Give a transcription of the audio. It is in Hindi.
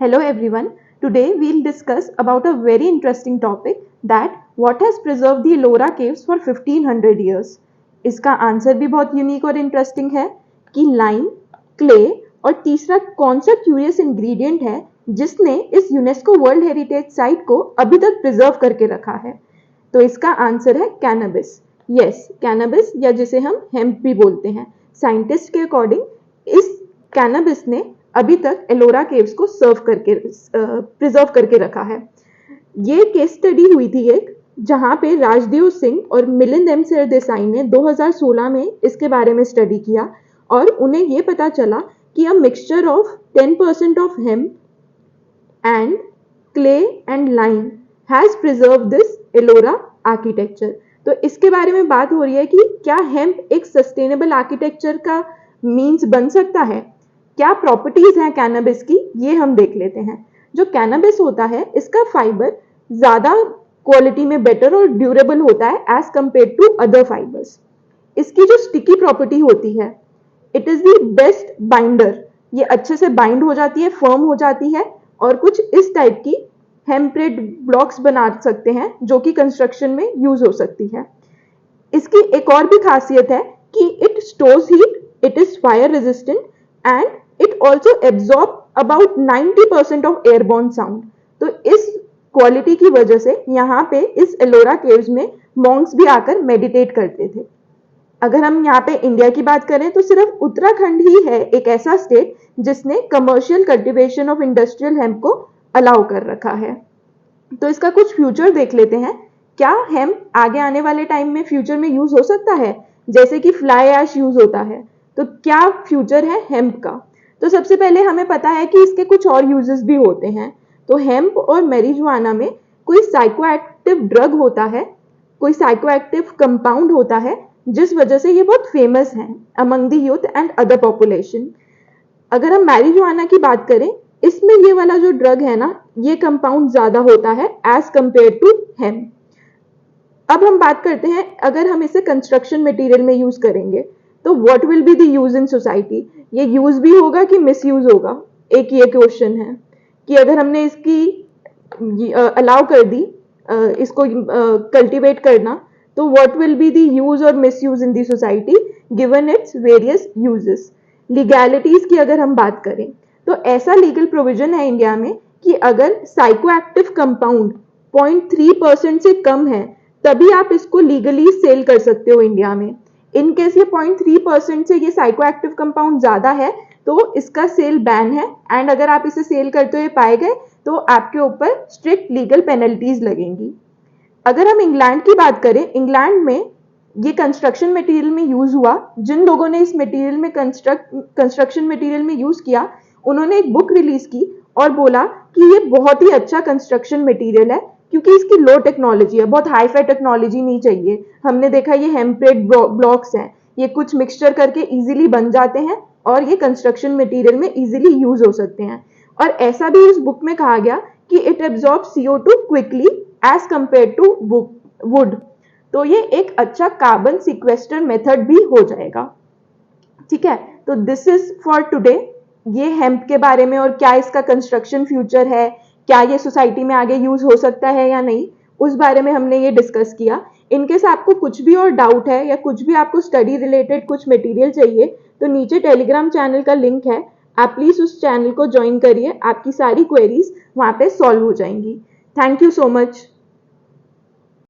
Hello everyone. Today we'll discuss about a very interesting topic that what has preserved the Ellora caves for 1500 years. इसका आंसर भी बहुत यूनिक और इंटरेस्टिंग है कि लाइम, क्ले और तीसरा कौन सा क्यूरियस इंग्रेडिएंट है जिसने इस यूनेस्को वर्ल्ड हेरिटेज साइट को अभी तक प्रिजर्व करके रखा है। तो इसका आंसर है कैनबिस। यस, कैनबिस या जिसे हम हेम्प भी बोलते हैं। साइंटिस्ट के अकॉर्डिंग इस कैनबिस ने अभी तक एलोरा केव्स को प्रिजर्व करके रखा है। ये केस स्टडी हुई थी एक, जहां पे राजदेव सिंह और मिलिंद एम सरदेसाई ने 2016 में इसके बारे में स्टडी किया और उन्हें ये पता चला कि a mixture of 10% of hemp and clay and lime has preserve this Ellora architecture. तो इसके बारे में बात हो रही है कि क्या हेम्प एक सस्टेनेबल आर्किटेक्चर का मीन्स बन सकता है। क्या प्रॉपर्टीज हैं कैनबिस की, ये हम देख लेते हैं। जो कैनबिस होता है इसका फाइबर ज्यादा क्वालिटी में बेटर और ड्यूरेबल होता है as compare to other fibres. इसकी जो स्टिकी प्रॉपर्टी होती है, it is the best binder. ये अच्छे से बाइंड हो जाती है, फर्म हो जाती है और कुछ इस टाइप की हेम्प्रेड ब्लॉक्स बना सकते हैं जो कि कंस्ट्रक्शन में यूज हो सकती है। इसकी एक और भी खासियत है कि it stores heat, it is fire resistant and it also absorb about 90% of airborne sound। तो इस क्वालिटी की वजह से यहाँ पे इस एलोरा केव्स में मॉन्क्स भी आकर मेडिटेट करते थे। अगर हम यहाँ पे इंडिया की बात करें तो सिर्फ उत्तराखंड ही है एक ऐसा स्टेट जिसने commercial cultivation of industrial hemp को अलाउ कर रखा है। तो इसका कुछ फ्यूचर देख लेते हैं। क्या हेम्प आगे आने वाले टाइम में फ्यूचर में यूज हो सकता है, जैसे कि फ्लाई ऐश यूज होता है। तो क्या फ्यूचर है हेम्प का। तो सबसे पहले हमें पता है कि इसके कुछ और यूजेस भी होते हैं। तो हेम्प और मैरिजुआना में कोई साइकोएक्टिव ड्रग होता है, कोई साइकोएक्टिव कंपाउंड होता है जिस वजह से ये बहुत फेमस है among the youth and other population. अगर हम मैरिजुआना की बात करें, इसमें ये वाला जो ड्रग है ना, ये कंपाउंड ज्यादा होता है एज कंपेयर टू हेम्प। अब हम बात करते हैं अगर हम इसे कंस्ट्रक्शन मटेरियल में यूज करेंगे तो what will be the use in society. ये यूज भी होगा कि मिस यूज होगा, एक ये क्वेश्चन है कि अगर हमने इसकी अलाउ कर दी इसको कल्टीवेट करना, तो what will be the use और misuse in the society given its various usages. Legalities की अगर हम बात करें तो ऐसा लीगल प्रोविजन है इंडिया में कि अगर साइकोएक्टिव कंपाउंड 0.3% से कम है तभी आप इसको लीगली सेल कर सकते हो इंडिया में। इन केस ये 0.3% से ये साइकोएक्टिव कंपाउंड ज्यादा है तो इसका सेल बैन है एंड अगर आप इसे सेल करते हुए पाए गए तो आपके ऊपर स्ट्रिक्ट लीगल पेनल्टीज लगेंगी। अगर हम इंग्लैंड की बात करें, इंग्लैंड में ये कंस्ट्रक्शन मटेरियल में यूज हुआ। जिन लोगों ने इस मटेरियल में कंस्ट्रक्शन मटेरियल में यूज किया, उन्होंने एक बुक रिलीज की और बोला कि ये बहुत ही अच्छा कंस्ट्रक्शन मटेरियल है क्योंकि इसकी लो टेक्नोलॉजी है, बहुत हाई फाई टेक्नोलॉजी नहीं चाहिए। हमने देखा ये हेम्प्रेड ब्लॉक्स हैं, ये कुछ मिक्सचर करके इजीली बन जाते हैं और ये कंस्ट्रक्शन मटेरियल में इजीली यूज हो सकते हैं। और ऐसा भी इस बुक में कहा गया कि it absorb CO2 quickly as compare to wood. तो ये एक अच्छा कार्बन सिक्वेस्टर मेथड भी हो जाएगा। ठीक है, तो दिस इज फॉर टुडे। ये हेम्प के बारे में और क्या इसका कंस्ट्रक्शन फ्यूचर है, क्या ये सोसाइटी में आगे यूज हो सकता है या नहीं, उस बारे में हमने ये डिस्कस किया। इनकेस आपको कुछ भी और डाउट है या कुछ भी आपको स्टडी रिलेटेड कुछ मटेरियल चाहिए तो नीचे टेलीग्राम चैनल का लिंक है, आप प्लीज उस चैनल को ज्वाइन करिए, आपकी सारी क्वेरीज वहां पे सॉल्व हो जाएंगी। Thank you so much.